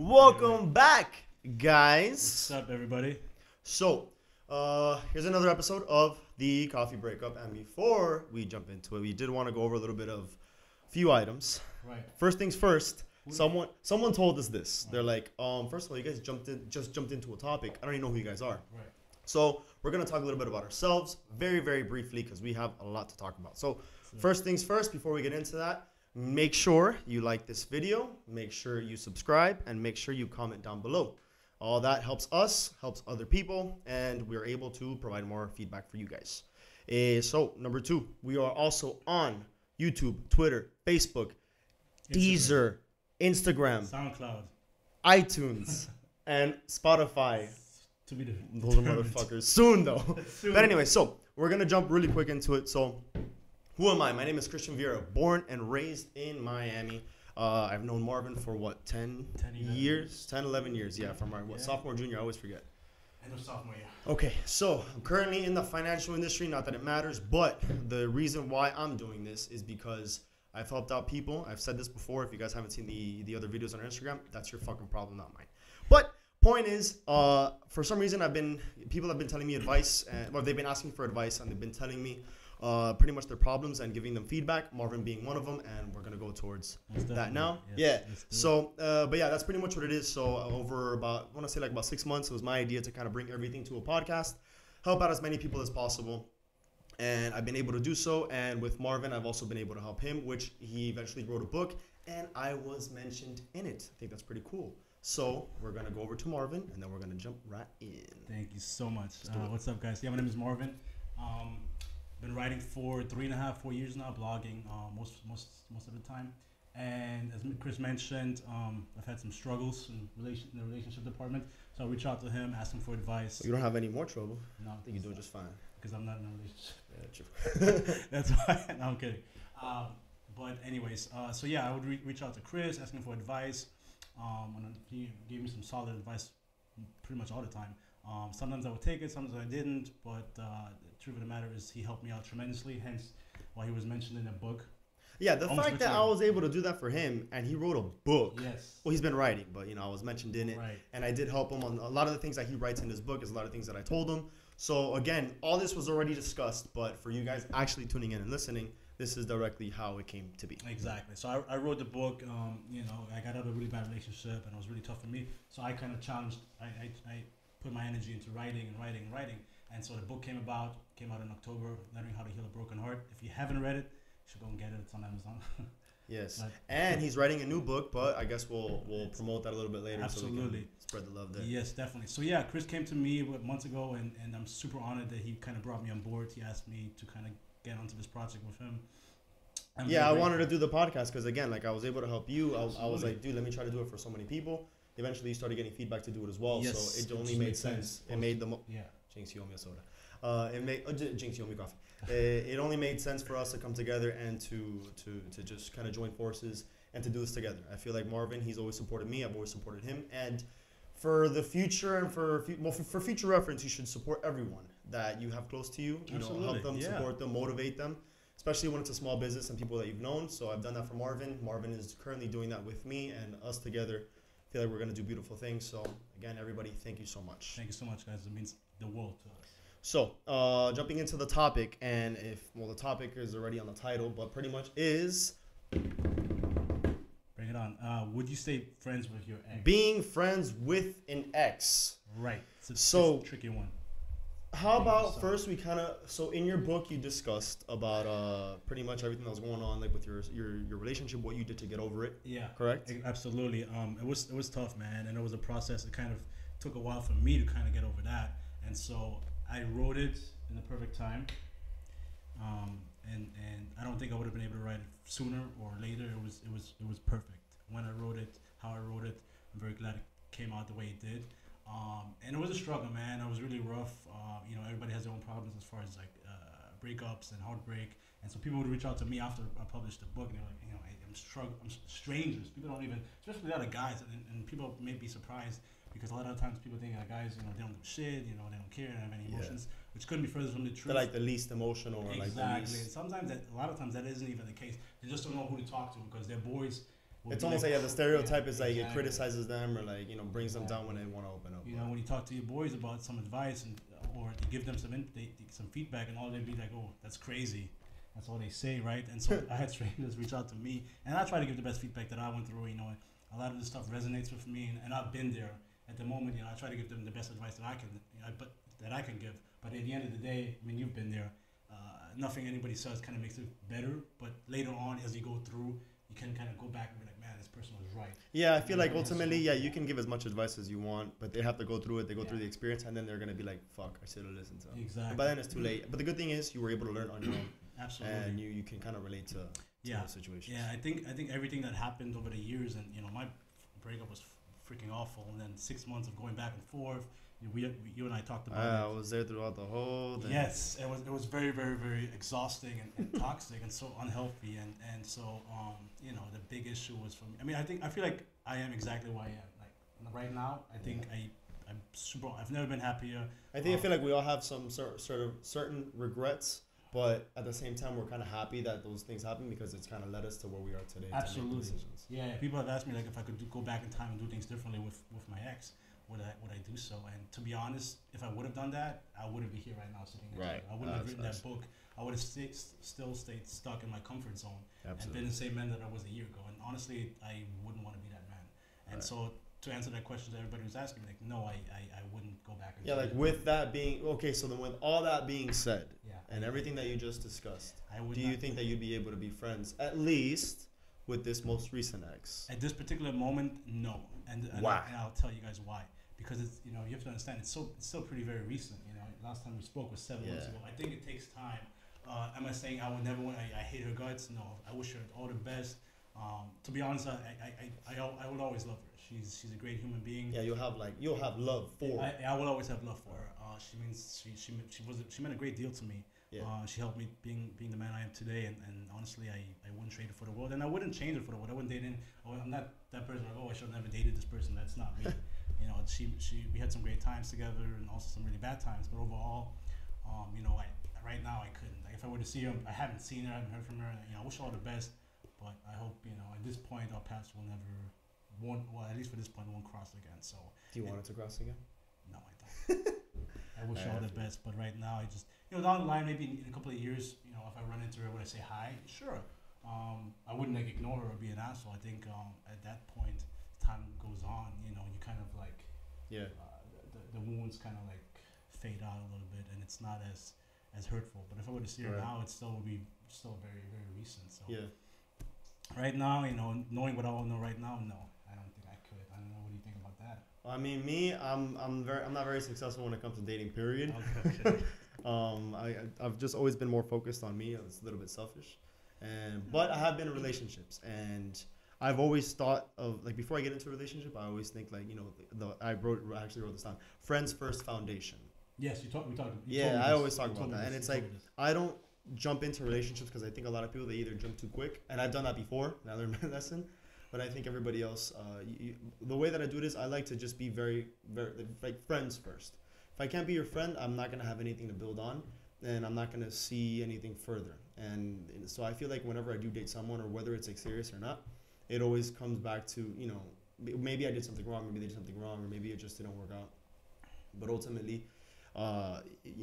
Welcome back, guys. What's up, everybody? So, here's another episode of the Coffee Breakup. And before we jump into it, we did want to go over a little bit of a few items. Right. First things first. Someone told us this. They're like, first of all, you guys just jumped into a topic. I don't even know who you guys are. Right. So we're gonna talk a little bit about ourselves, very, very briefly, because we have a lot to talk about. So first things first, before we get into that, make sure you like this video, make sure you subscribe, and make sure you comment down below. All that helps us, helps other people, and we're able to provide more feedback for you guys. So number 2, we are also on YouTube, Twitter, Facebook, Deezer, Instagram, SoundCloud, iTunes, and Spotify. to be determined. Those are motherfuckers. Soon, though. Soon. But anyway, so we're going to jump really quick into it. So who am I? My name is Christian Vieira, born and raised in Miami. I've known Marvin for what, 10 years? 10, 11 years. Yeah, from our sophomore, junior, I always forget. End of sophomore year. Okay, so I'm currently in the financial industry, not that it matters, but the reason why I'm doing this is because I've helped out people. I've said this before. If you guys haven't seen the other videos on our Instagram, that's your fucking problem, not mine. But point is, for some reason, people have been telling me advice, or they've been asking for advice, and they've been telling me pretty much their problems and giving them feedback. Marvin being one of them, and we're gonna go towards that now. Yes, yeah. So, but yeah, that's pretty much what it is. So over about, I want to say like about 6 months, it was my idea to kind of bring everything to a podcast, help out as many people as possible. And I've been able to do so. And with Marvin, I've also been able to help him, which he eventually wrote a book, and I was mentioned in it. I think that's pretty cool. So we're going to go over to Marvin, and then we're going to jump right in. Thank you so much. What's up, guys? Yeah, my name is Marvin. Been writing for 3.5, 4 years now, blogging most of the time. And as Chris mentioned, I've had some struggles in the relationship department. So I reached out to him, asked him for advice. You don't have any more trouble. No, I think you're doing just fine. Because I'm not in a relationship. Yeah, true. That's why. No, I'm kidding. But anyways, so yeah, I would reach out to Chris, asking for advice. And he gave me some solid advice pretty much all the time. Sometimes I would take it, sometimes I didn't. But the truth of the matter is he helped me out tremendously, hence why he was mentioned in the book. Yeah, the fact that I was able to do that for him, and he wrote a book. Yes. Well, he's been writing, but, I was mentioned in it. Right. And I did help him on a lot of the things that he writes in his book is a lot of things that I told him. So, again, all this was already discussed, but for you guys actually tuning in and listening, this is directly how it came to be. Exactly. So I wrote the book. I got out of a really bad relationship, and it was really tough for me. So I kind of challenged. I put my energy into writing. And so the book came out in October, Learning How to Heal a Broken Heart. If you haven't read it, you should go and get it. It's on Amazon. Yes. And he's writing a new book, but I guess we'll promote that a little bit later. Absolutely. So we can spread the love there. Yes, definitely. So yeah, Chris came to me months ago, and I'm super honored that he kind of brought me on board. He asked me to kind of get onto this project with him. I wanted to do the podcast because, again, like I was able to help you. I was like, dude, let me try to do it for so many people. Eventually, you started getting feedback to do it as well. Yes, so it only made sense. It made the Jinx, you owe me a soda. Jinx, you owe me coffee. It only made sense for us to come together and to just kind of join forces and to do this together. I feel like Marvin, he's always supported me. I've always supported him. And for the future and for future reference, you should support everyone that you have close to you. Help them, support them, motivate them, especially when it's a small business and people that you've known. So I've done that for Marvin. Marvin is currently doing that with me, and us together I feel like we're going to do beautiful things. So again, everybody, thank you so much. Thank you so much, guys. It means the world to us. So, jumping into the topic, and the topic is already on the title, but pretty much is... Bring it on. Would you stay friends with your ex? Being friends with an ex. Right. It's a tricky one. How about first we so in your book you discussed about pretty much everything that was going on, like with your relationship, what you did to get over it. Yeah. Correct? Absolutely. It was tough, man, and it was a process. It kind of took a while for me to kind of get over that, and so I wrote it in the perfect time, and I don't think I would have been able to write it sooner or later. It was perfect. When I wrote it, how I wrote it, I'm very glad it came out the way it did. And it was a struggle, man. It was really rough. Everybody has their own problems as far as like breakups and heartbreak, and so people would reach out to me after I published the book, and they're like, I'm struggling. I'm strangers. People don't even, especially the other guys, and people may be surprised. Because a lot of times people think that guys, they don't do shit, they don't care, they don't have any emotions, which couldn't be further from the truth. They're like the least emotional. Or exactly. Like the least... Sometimes a lot of times that isn't even the case. They just don't know who to talk to because their boys It's almost like the stereotype is like it criticizes them or like brings them down when they want to open up. When you talk to your boys about some advice or you give them some feedback, and all they'd be like, "Oh, that's crazy." That's all they say, right? And so I had strangers reach out to me, and I try to give the best feedback that I went through. A lot of this stuff resonates with me, and I've been there at the moment. I try to give them the best advice that I can, that I can give. But at the end of the day, you've been there. Nothing anybody says kind of makes it better. But later on, as you go through, you can kind of go back and be like, man, this person was right. Yeah, I feel like ultimately, you can give as much advice as you want, but they have to go through it. They go through the experience, and then they're going to be like, fuck, I should have listened to them. Exactly. But by then it's too late. But the good thing is you were able to learn on your own. Absolutely. And you can kind of relate to those situations. Yeah, I think everything that happened over the years, and my breakup was freaking awful, and then 6 months of going back and forth. You and I talked about it. I was there throughout the whole thing. Yes, it was very, very, very exhausting and toxic and so unhealthy, and so the big issue was for me. I feel like I am exactly who I am. Like right now, I think I'm super. I've never been happier. I feel like we all have some sort of certain regrets. But at the same time, we're kind of happy that those things happened because it's kind of led us to where we are today. Absolutely. To make decisions. Yeah. People have asked me if I could go back in time and do things differently with my ex, would I do so? And to be honest, if I would have done that, I wouldn't be here right now sitting next to you. I wouldn't have written that book. I would have still stayed stuck in my comfort zone and been the same man that I was a year ago. And honestly, I wouldn't want to be that man. And so to answer that question that everybody was asking, no, I wouldn't go back. With that being so then with all that being said, and everything that you just discussed, do you think that you'd be able to be friends at least with this most recent ex? At this particular moment, no. And why? And I'll tell you guys why. Because it's you have to understand it's still pretty very recent. Last time we spoke was 7 months ago. I think it takes time. Am I saying I would never want? I hate her guts. No, I wish her all the best. To be honest, I will always love her. She's a great human being. Yeah, you'll have love for her. I will always have love for her. She meant a great deal to me. Yeah. She helped me being the man I am today, and honestly, I wouldn't trade it for the world, and I wouldn't change it for the world. I wouldn't date I'm not that person. Like, I should have never dated this person. That's not me. We had some great times together, and also some really bad times. But overall, right now I couldn't. Like, if I were to see her, I haven't seen her, I haven't heard from her. I wish her all the best, but I hope at this point our paths will never. At least for this point, won't cross again. So. Do you want it to cross again? No, I don't. I wish her all the best, but right now I just down the line, maybe in a couple of years, if I run into her, would I say hi? Sure. I wouldn't ignore her or be an asshole. I think at that point, time goes on. You kind of like the wounds kind of like fade out a little bit, and it's not as hurtful. But if I were to see her now, it still would be very, very recent. So right now, knowing what I all know right now, no, I don't think I could. I don't know. What do you think about that? Me, I'm not very successful when it comes to dating. Period. Okay. I've just always been more focused on me. It's a little bit selfish, but I have been in relationships, and I've always thought of before I get into a relationship, I always think I actually wrote this down. Friends first foundation. Yes, we talked. I always talk about that, and it's I don't jump into relationships because I think a lot of people they either jump too quick, and I've done that before. And I learned my lesson. But I think everybody else, the way that I do it is I like to just be very, very friends first. If I can't be your friend, I'm not going to have anything to build on, and I'm not going to see anything further. And so I feel like whenever I do date someone, or whether it's serious or not, it always comes back to, maybe I did something wrong, maybe they did something wrong, or maybe it just didn't work out. But ultimately,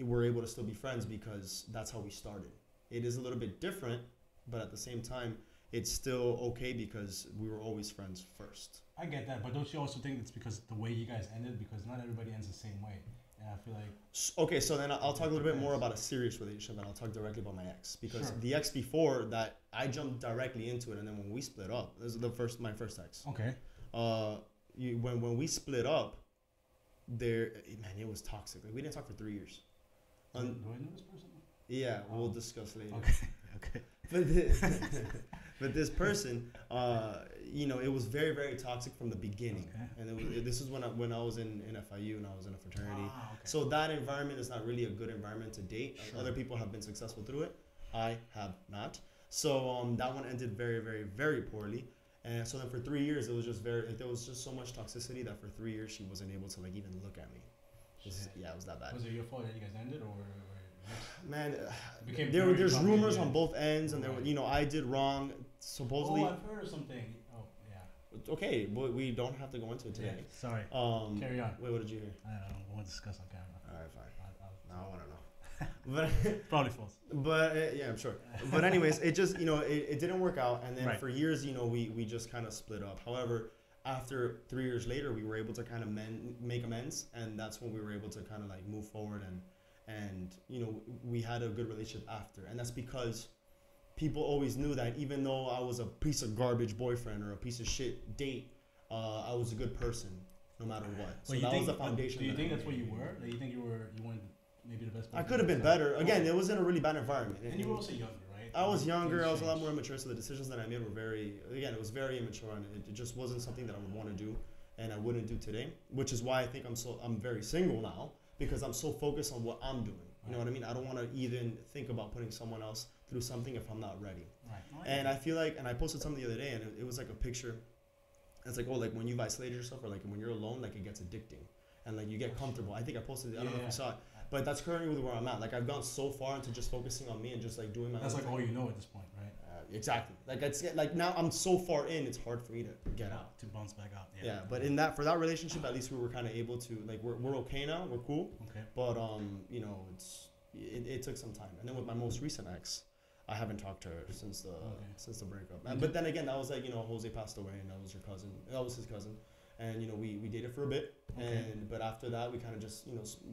we're able to still be friends because that's how we started. It is a little bit different, but at the same time, it's still okay because we were always friends first. I get that, but don't you also think it's because the way you guys ended? Because not everybody ends the same way. And I feel like... Okay, so then I'll talk a little bit more about a serious relationship, and I'll talk directly about my ex. Because the ex before that, I jumped directly into it, and then when we split up, this is my first ex. Okay. When we split up, it was toxic. We didn't talk for 3 years. Do I know this person? Yeah, we'll discuss later. Okay. But this person, it was very, very toxic from the beginning. Okay. And this is when I was in FIU and I was in a fraternity. Okay. So that environment is not really a good environment to date. Sure. Other people have been successful through it. I have not. So that one ended very, very, very poorly. And so then for 3 years, it was just there was just so much toxicity that for 3 years, she wasn't able to even look at me. It was that bad. Was it your fault that you guys ended or man, there's rumors on both ends, and there were, I did wrong. Supposedly. Oh, I've heard of something. Oh, yeah. okay, we don't have to go into it today. Yeah, sorry. Carry on. Wait, what did you hear? I don't know. We won't discuss on camera. All right, fine. Now I want to know. Probably false. But yeah, I'm sure. But anyways, it just it didn't work out, and then for years we just kind of split up. However, after 3 years later, we were able to kind of make amends, and that's when we were able to kind of like move forward, and we had a good relationship after, and that's because people always knew that even though I was a piece of garbage boyfriend or a piece of shit date, I was a good person no matter what. So that was the foundation. Do you think that's what you were? Do you think you weren't maybe the best person? I could have been better. Again, it was in a really bad environment. And you were also younger, right? I was younger. I was a lot more immature, so the decisions that I made were it was very immature, and it just wasn't something that I would want to do, and I wouldn't do today. Which is why I think I'm very single now, because I'm so focused on what I'm doing. You know what I mean? I don't want to even think about putting someone else through something if I'm not ready. Right. And I feel like, and I posted something the other day, and it was like a picture. It's like, like when you've isolated yourself, or like when you're alone, like it gets addicting, and like you get comfortable. I think I posted it. I don't know if you saw it. But that's currently where I'm at. Like I've gone so far into just focusing on me and just like doing my. That's own like thing. all you know at this point, right? Exactly. Like it's like now I'm so far in, it's hard for me to get out. To bounce back out. Yeah. But for that relationship, at least we were kind of able to like we're okay now. We're cool. Okay. But it took some time. And then with my most recent ex, I haven't talked to her since the breakup. But then again, that was like Jose passed away, and that was her cousin. That was his cousin. And we dated for a bit, but after that we kind of just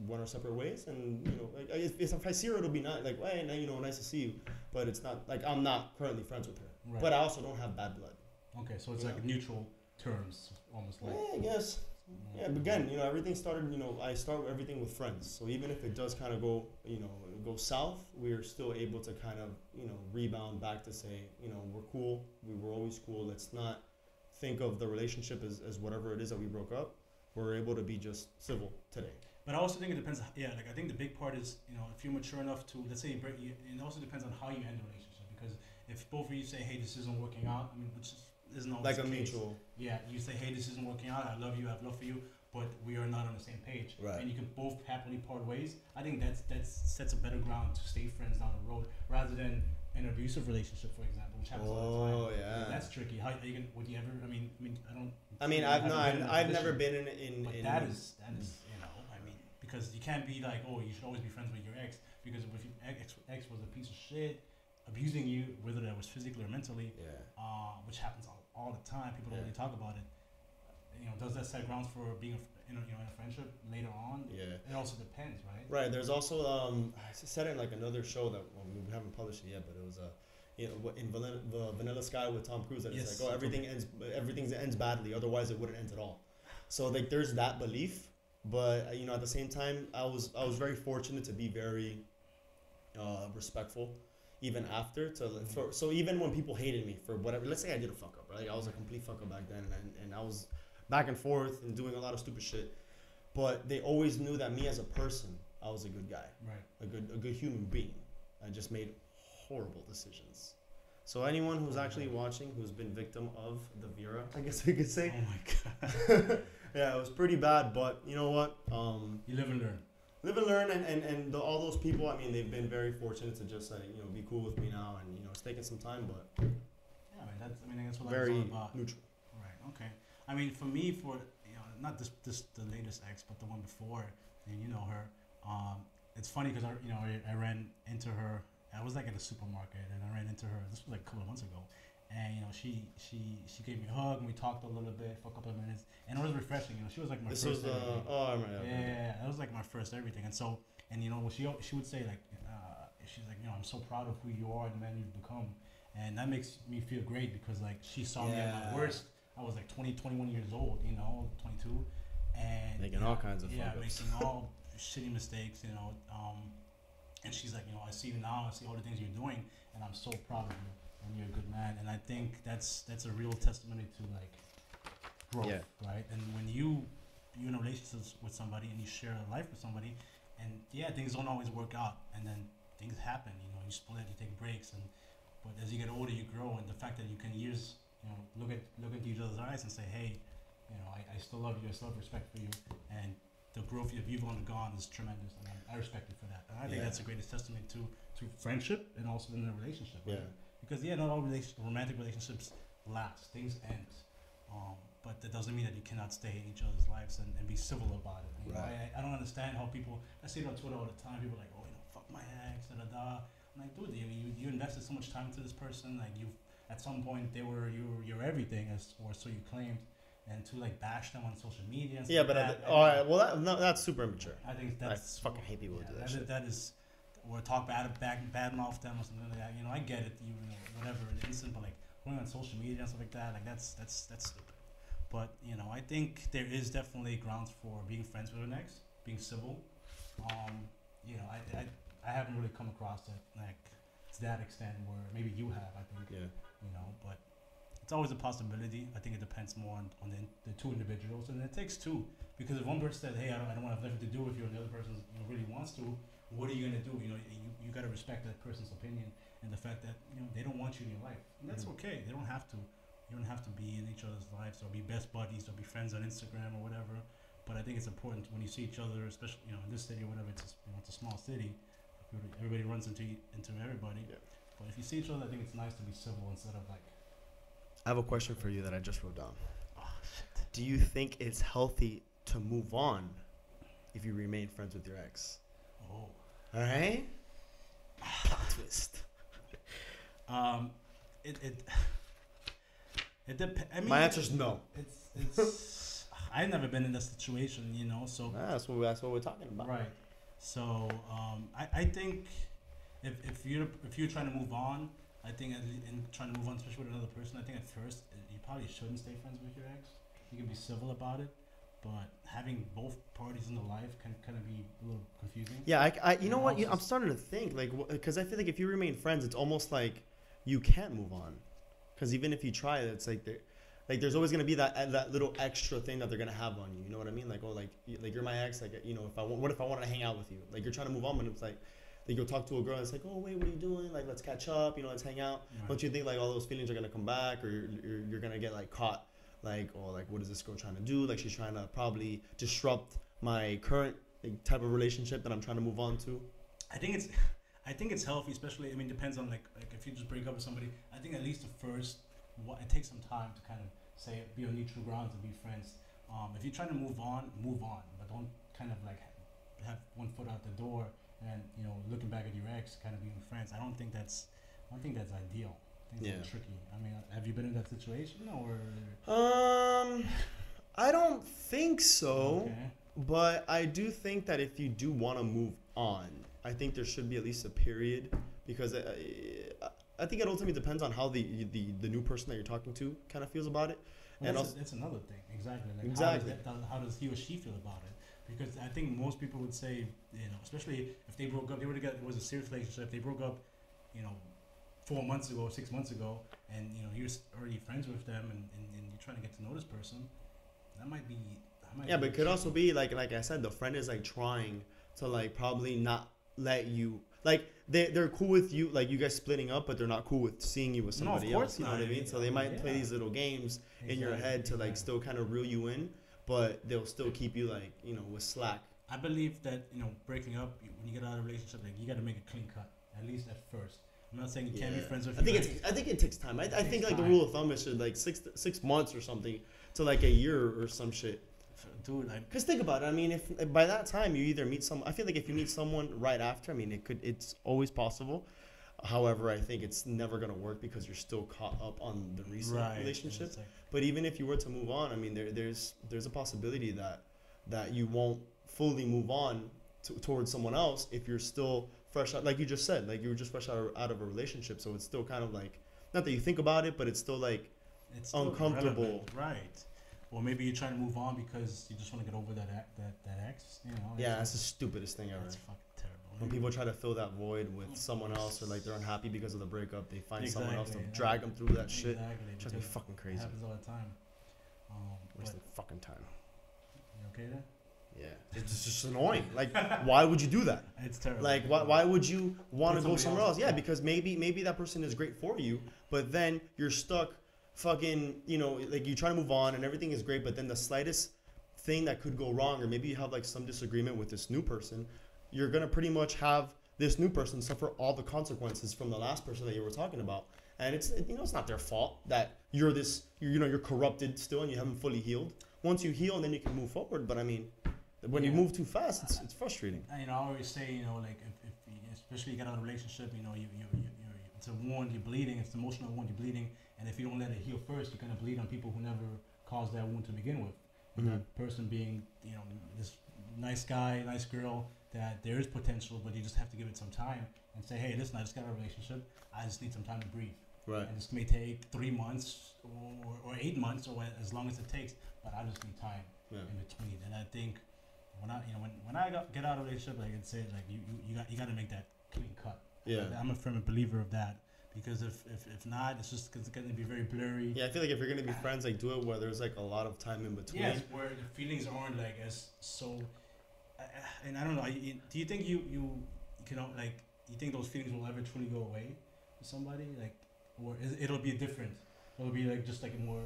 went our separate ways. And if I see her, it'll be nice, like, hey, nice to see you. But it's not like I'm not currently friends with her. Right. But I also don't have bad blood. Okay, so it's like neutral terms, almost like. Yeah, I guess. Yeah, but again, everything started. I start everything with friends. So even if it does kind of go south, we're still able to kind of rebound back to say we're cool. We were always cool. Let's not think of the relationship as whatever it is that we broke up. We're able to be just civil today. But I also think it depends. Yeah, like I think the big part is if you're mature enough to, let's say you break, it also depends on how you end the relationship. Because if both of you say, hey, this isn't working out, I mean, which isn't always like the a case. mutual. Yeah, you say, hey, this isn't working out. I love you. I have love for you, but we are not on the same page. Right. And you can both happily part ways. I think that sets a better ground to stay friends down the road rather than an abusive relationship, for example, which happens all the time. Oh yeah. That's tricky. How are you gonna? Would you ever? I mean, I don't. I mean, I've never been in. But that is I mean, because you can't be like, oh, you should always be friends with your ex, because if your ex was a piece of shit, abusing you, whether that was physically or mentally, which happens all the time. People don't really talk about it. Does that set grounds for being in a friendship later on? Yeah. It also depends, right? Right. There's also I said it in like another show that we haven't published it yet, but it was in Vanilla Sky with Tom Cruise, that it's like, everything ends badly, otherwise it wouldn't end at all. So like there's that belief, but at the same time I was very fortunate to be very respectful even after so even when people hated me for whatever, let's say I did a fuck up, right? I was a complete fuck up back then, and I was back and forth and doing a lot of stupid shit, but they always knew that me as a person, I was a good guy, right? A good human being. I just made horrible decisions. So anyone who's actually watching, who's been victim of the Vera, I guess we could say. Oh my god. Yeah, it was pretty bad, but you know what? You live and learn. Live and learn, and all those people, I mean, they've been very fortunate to just be cool with me now, and it's taken some time, but yeah, I mean that's what very I'm about. Neutral. Right. Okay. I mean, for me, not this the latest ex, but the one before, and you know her. It's funny because I ran into her. I was like at a supermarket, and I ran into her. This was like a couple of months ago, and she gave me a hug, and we talked a little bit for a couple of minutes, and it was refreshing. She was like my first. This was I remember. Yeah, that was like my first everything, and so she would say like she's like I'm so proud of who you are and the man you've become, and that makes me feel great because like she saw me at my worst. I was like 20, 21 years old, 22, and making all kinds of making all shitty mistakes, and she's like, I see you now, I see all the things you're doing, and I'm so proud of you, and you're a good man, and I think that's a real testimony to like growth, right? And when you're in a relationship with somebody and you share a life with somebody, and things don't always work out, and then things happen, you split, you take breaks, but as you get older, you grow, and the fact that you can look into each other's eyes and say, hey, I still love you, I still have respect for you, and the growth that you've undergone is tremendous, and I respect you for that. And I think that's the greatest testament to friendship and also in a relationship. Right? Because not all romantic relationships last. Things end. But that doesn't mean that you cannot stay in each other's lives and be civil about it. You know, I don't understand how people. I see it on Twitter all the time. People are like, oh, fuck my ex, da da da. I'm like, dude, you invested so much time into this person. Like you, at some point they were your everything, or so you claimed. And to like bash them on social media. And yeah, but all right. Well, that's super immature. I think that's. I fucking hate people who do that shit. That is, or talk bad mouth them or something like that. You know, I get it. You know, whatever it is, but like going on social media and stuff like that, like that's stupid. But you know, I think there is definitely grounds for being friends with an ex, being civil. You know, I haven't really come across it like to that extent where maybe you have. I think. Yeah. You know, but. It's always a possibility. I think it depends more on the two individuals, and it takes two. Because if one person said, "Hey, I don't want to have nothing to do with you," and the other person really wants to, what are you gonna do? You know, you gotta respect that person's opinion and the fact that they don't want you in your life, and that's okay. They don't have to. You don't have to be in each other's lives or be best buddies or be friends on Instagram or whatever. But I think it's important when you see each other, especially in this city or whatever. It's a small city. Everybody runs into everybody. Yeah. But if you see each other, I think it's nice to be civil instead of like. I have a question for you that I just wrote down. Oh, shit. Do you think it's healthy to move on if you remain friends with your ex? Oh. All right? Plot twist. It depends. I mean, my answer's no. It's I've never been in that situation, so. That's what we're talking about. Right. So, I think if you're trying to move on, I think in trying to move on, especially with another person, I think at first you probably shouldn't stay friends with your ex. You can be civil about it, but having both parties in the life can kind of be a little confusing. Yeah, you know what? I'm starting to think because I feel like if you remain friends, it's almost like you can't move on. Because even if you try, it's like there's always gonna be that little extra thing that they're gonna have on you. You know what I mean? Like you're my ex. Like what if I wanted to hang out with you? Like you're trying to move on, but it's like. Like you'll talk to a girl and it's like, oh wait, what are you doing? Like let's catch up, let's hang out. Right. Don't you think like all those feelings are gonna come back, or you're gonna get like caught, like what is this girl trying to do? Like she's trying to probably disrupt my current type of relationship that I'm trying to move on to. I think it's healthy, especially. I mean, depends on like if you just break up with somebody. I think at least the first, it takes some time to kind of say be on neutral ground to be friends. If you're trying to move on, but don't kind of like have one foot out the door. And looking back at your ex, kind of being friends, I don't think that's ideal. I think it's tricky. I mean, have you been in that situation or? I don't think so. Okay. But I do think that if you do want to move on, I think there should be at least a period, because I think it ultimately depends on how the new person that you're talking to kind of feels about it. Well, and that's another thing. Exactly. Like exactly. How does he or she feel about it? Because I think most people would say, especially if they broke up, it was a serious relationship. They broke up, 4 months ago, 6 months ago, and you're already friends with them, and you're trying to get to know this person. That might be. Yeah, but it could also be like I said, the friend is like trying to like probably not let you like they're cool with you, like you guys splitting up, but they're not cool with seeing you with somebody else. You know what I mean? So they might play these little games in your head to like still kind of reel you in. But they'll still keep you like with slack. I believe that breaking up, when you get out of a relationship, like you got to make a clean cut, at least at first. I'm not saying you can't be friends with. I think it takes time. I think like the rule of thumb is like 6 months or something to like a year or some shit. Dude, because think about it. I mean, if by that time you either meet I feel like if you meet someone right after, I mean, it's always possible. However, I think it's never gonna work because you're still caught up on the recent relationship. But even if you were to move on, I mean, there's a possibility that you won't fully move on towards someone else if you're still fresh out, like you just said, like you were just fresh out of a relationship. So it's still kind of like, not that you think about it, but it's still like it's still uncomfortable. Relevant, right. Or maybe you're trying to move on because you just want to get over that ex. Yeah, that's the stupidest thing ever. That's fucking terrible. When people try to fill that void with someone else, or like they're unhappy because of the breakup, they find someone else to drag them through that shit. It's just be fucking crazy. It happens all the time. Wasting fucking time. You okay there? Yeah, it's just annoying. Like, why would you do that? It's terrible. Like, why would you want to go somewhere else? Yeah, because maybe that person is great for you, but then you're stuck. Fucking, like you try to move on and everything is great, but then the slightest thing that could go wrong, or maybe you have like some disagreement with this new person, you're gonna pretty much have this new person suffer all the consequences from the last person that you were talking about. And it's, you know, it's not their fault that you're this, you know, you're corrupted still and you haven't fully healed. Once you heal, then you can move forward. But I mean, when you move too fast, it's frustrating. You know, I always say, you know, like if especially you get out of a relationship, you know, you're it's a wound, you're bleeding, it's an emotional wound, you're bleeding, and if you don't let it heal first, you're gonna bleed on people who never caused that wound to begin with. And that person being, you know, this nice guy, nice girl, that there is potential, but you just have to give it some time and say, hey, listen, I just got a relationship, I just need some time to breathe. Right. And this may take 3 months or 8 months or as long as it takes, but I just need time in between. And I think when I get out of a relationship, like it said, like you got to make that clean cut. Yeah. I'm a firm believer of that, because if not, it's just going to be very blurry. Yeah, I feel like if you're gonna be friends, like do it where there's like a lot of time in between. Yes, where the feelings aren't like as so. And I don't know. Do you think you know, like, you think those feelings will ever truly go away with somebody, like, or it'll be different? It'll be like just like a more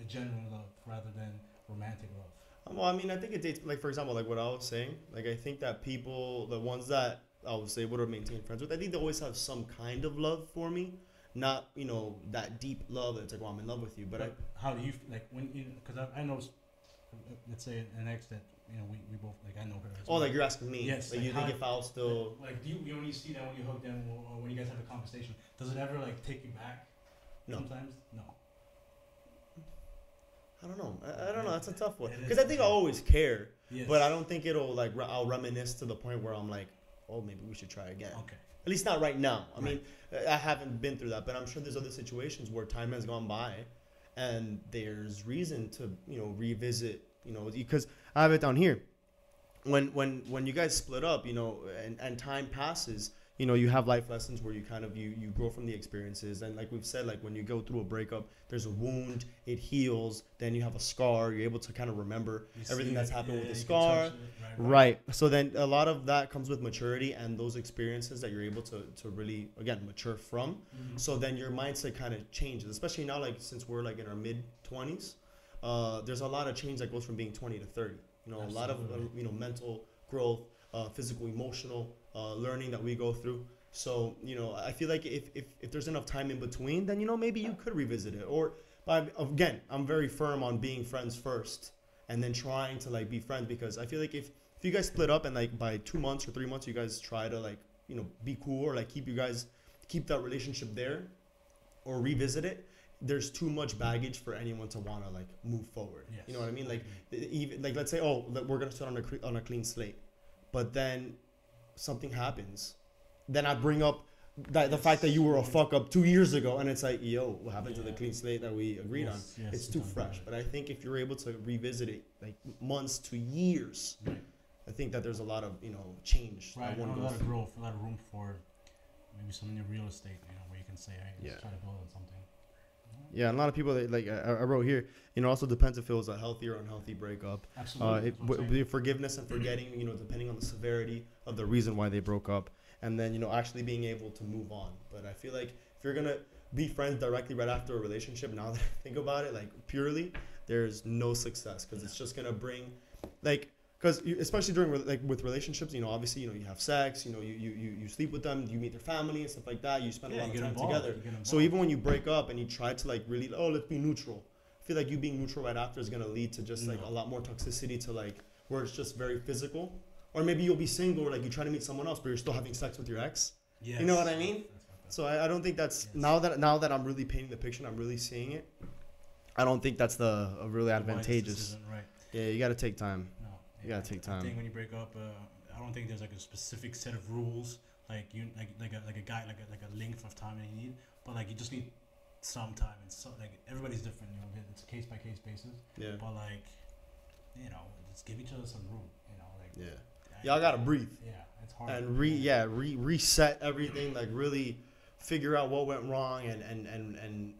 genuine love rather than romantic love. Well, I mean, I think it dates, like, for example, like what I was saying, like, I think that people, the ones that I was able to maintain friends with, I think they always have some kind of love for me, not, you know, that deep love that's like, well, I'm in love with you, but how do you, like, when you, because I know, let's say an ex that, you know, we both, like, I know her as well. like, you're asking me? Yes. Like, you think if I'll still... Like, do you only see that when you hug them or when you guys have a conversation? Does it ever, like, take you back? No. Sometimes? No. I don't know. I don't know. That's a tough one. Because I think I'll always care. Yes. But I don't think it'll, like, I'll reminisce to the point where I'm like, oh, maybe we should try again. Okay. At least not right now. I mean, I haven't been through that, but I'm sure there's other situations where time has gone by and there's reason to, you know, revisit, you know, because I have it down here. When you guys split up, you know, and time passes, you know, you have life lessons where you kind of, you grow from the experiences. And like we've said, like when you go through a breakup, there's a wound, it heals, then you have a scar, you're able to kind of remember everything that's happened with the scar. Right. So then a lot of that comes with maturity and those experiences that you're able to really, again, mature from. Mm-hmm. So then your mindset kind of changes, especially now, like since we're like in our mid 20s, there's a lot of change that goes from being 20 to 30. You know, absolutely. A lot of, you know, mental growth, physical, emotional learning that we go through. So, you know, I feel like if there's enough time in between, then, you know, maybe you could revisit it. Or, but again, I'm very firm on being friends first and then trying to, like, be friends, because I feel like if you guys split up and, like, by 2 months or 3 months, you guys try to, like, you know, be cool or, like, keep that relationship there or revisit it, there's too much baggage for anyone to want to, like, move forward. Yes. You know what I mean? Like, even, like, let's say, oh, we're going to start on a clean slate. But then something happens. Then I bring up the fact that you were a fuck up 2 years ago, and it's like, yo, what happened to the clean slate that we agreed on? Yes, it's too fresh. But I think if you're able to revisit it, like, months to years, I think that there's a lot of, you know, change. Right, a lot of growth, a lot of room for maybe some new real estate, you know, where you can say, hey, let's try to build on something. Yeah, and a lot of people, like I wrote here, you know, also depends if it was a healthy or unhealthy breakup. Absolutely. Forgiveness and forgetting, you know, depending on the severity of the reason why they broke up. And then, you know, actually being able to move on. But I feel like if you're going to be friends directly right after a relationship, now that I think about it, like, purely, there's no success. Because it's just going to bring, like, because especially during, like, with relationships, you know, obviously, you know, you have sex, you know, you sleep with them, you meet their family and stuff like that. You spend a lot of time together. So even when you break up and you try to, like, really, oh, let's be neutral. I feel like you being neutral right after is going to lead to just, like, a lot more toxicity to, like, where it's just very physical. Or maybe you'll be single or, like, you try to meet someone else, but you're still having sex with your ex. Yes. You know what I mean? So I don't think that's, now that I'm really painting the picture and I'm really seeing it, I don't think that's really advantageous. Right. Yeah, you got to take time. No. You gotta take time. I think when you break up, I don't think there's like a specific set of rules, like a length of time that you need, but like you just need some time. And so, like, everybody's different, you know. It's a case by case basis. Yeah. But, like, you know, just give each other some room, you know. Like, y'all gotta breathe. Yeah, it's hard. And reset everything. Like, really figure out what went wrong and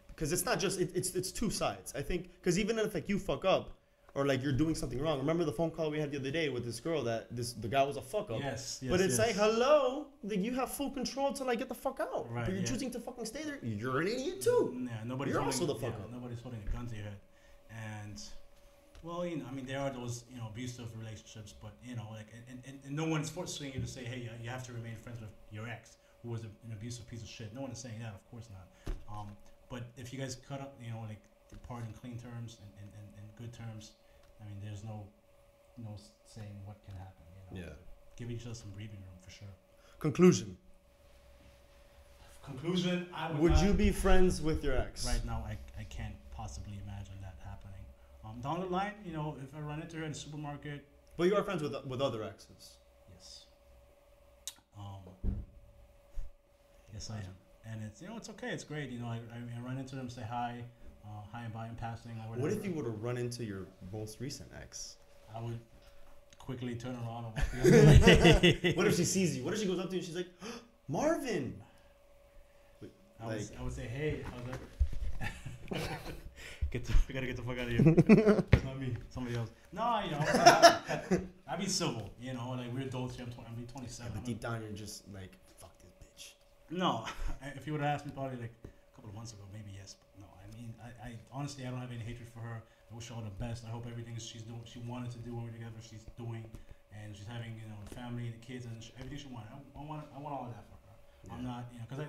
because it's not just it's two sides. I think because even if, like, you fuck up. Or, like, you're doing something wrong. Remember the phone call we had the other day with this girl the guy was a fuck up. Yes. But it's like, hello, like, you have full control to, like, get the fuck out. Right. But you're choosing to fucking stay there. You're an idiot too. Yeah. You're also the fuck up. Nobody's holding a gun to your head, and Well, you know, I mean, there are those, you know, abusive relationships, but, you know, like, and no one's forcing you to say, hey, you have to remain friends with your ex, who was an abusive piece of shit. No one is saying that, of course not. But if you guys cut up, you know, like, depart in clean terms and good terms, I mean, there's no saying what can happen, you know. Yeah. Give each other some breathing room, for sure. Conclusion, I would you be friends with your ex? Right now, I can't possibly imagine that happening. Down the line, you know, if I run into her in the supermarket. But you are friends with other exes. Yes. Yes, I am. And it's, you know, it's okay. It's great. You know, I run into them, say hi, hi and bye in passing or whatever. What if you were to run into your most recent ex? I would quickly turn around and walk the other way. What if she sees you? What if she goes up to you and she's like, Marvin? I would say, hey, how's that? I gotta get the fuck out of here. It's not me, somebody else. No, you know, I'd be civil, you know, like we're adults here. I'm 27. But deep down, you're just like, fuck this bitch. No, if you would have asked me probably like a couple of months ago, maybe yes, but no. I mean, I honestly, I don't have any hatred for her. I wish her all the best. I hope everything she's doing, she wanted to do when we're together, she's doing, and she's having, you know, a family and the kids and everything she wanted. I want all of that for her. Yeah. I'm not, you know, because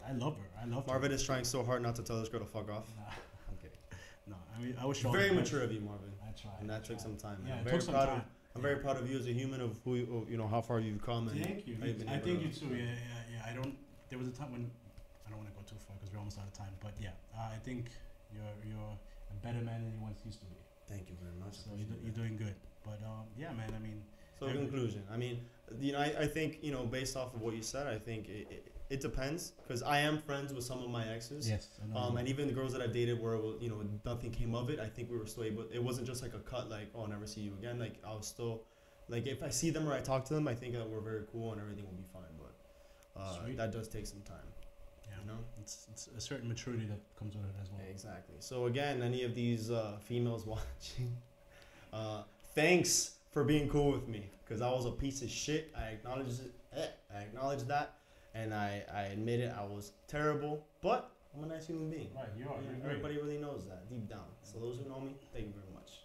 I love her. I love Marvin her. is trying so hard not to tell this girl to fuck off. Nah. Okay. No, I mean, I wish her very mature of you, Marvin. I tried. And that took some time. Yeah, I'm it very took some proud time. I'm very proud of you as a human, of who you know, how far you've come. And thank you. I thank you too. Yeah. There was a time when I don't want to go too far because we're almost out of time. But yeah, I think you're a better man than you once used to be. Thank you very much. So you're doing good. But yeah, man. I mean. So conclusion. I mean, you know, I think, you know, based off of what you said, I think it depends, because I am friends with some of my exes. Yes. And even the girls that I dated where, you know, nothing came of it. I think we were still able. It wasn't just like a cut, like, oh, I'll never see you again. Like, I was still, like, if I see them or I talk to them, I think that we're very cool and everything will be fine. But that does take some time. Yeah. You know, it's a certain maturity that comes with it as well. Exactly. So again, any of these females watching, thanks for being cool with me, because I was a piece of shit. I acknowledge it. I acknowledge that, and I admit it. I was terrible, but I'm a nice human being. Right, you are. Yeah, everybody really knows that deep down. So those who know me, thank you very much.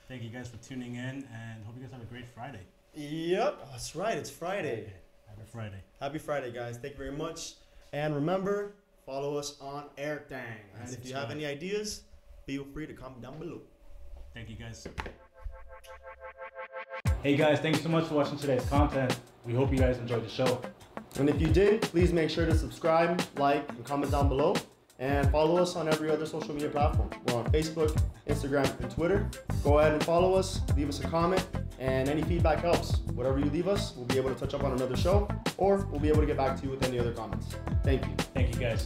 Thank you guys for tuning in, and hope you guys have a great Friday. Yep, that's right. It's Friday. Happy Friday. Happy Friday, guys. Thank you very much. And remember, follow us on everything. And if you have any ideas, feel free to comment down below. Thank you, guys. Hey guys, thanks so much for watching today's content. We hope you guys enjoyed the show. And if you did, please make sure to subscribe, like, and comment down below. And follow us on every other social media platform. We're on Facebook, Instagram, and Twitter. Go ahead and follow us, leave us a comment, and any feedback helps. Whatever you leave us, we'll be able to touch up on another show, or we'll be able to get back to you with any other comments. Thank you. Thank you, guys.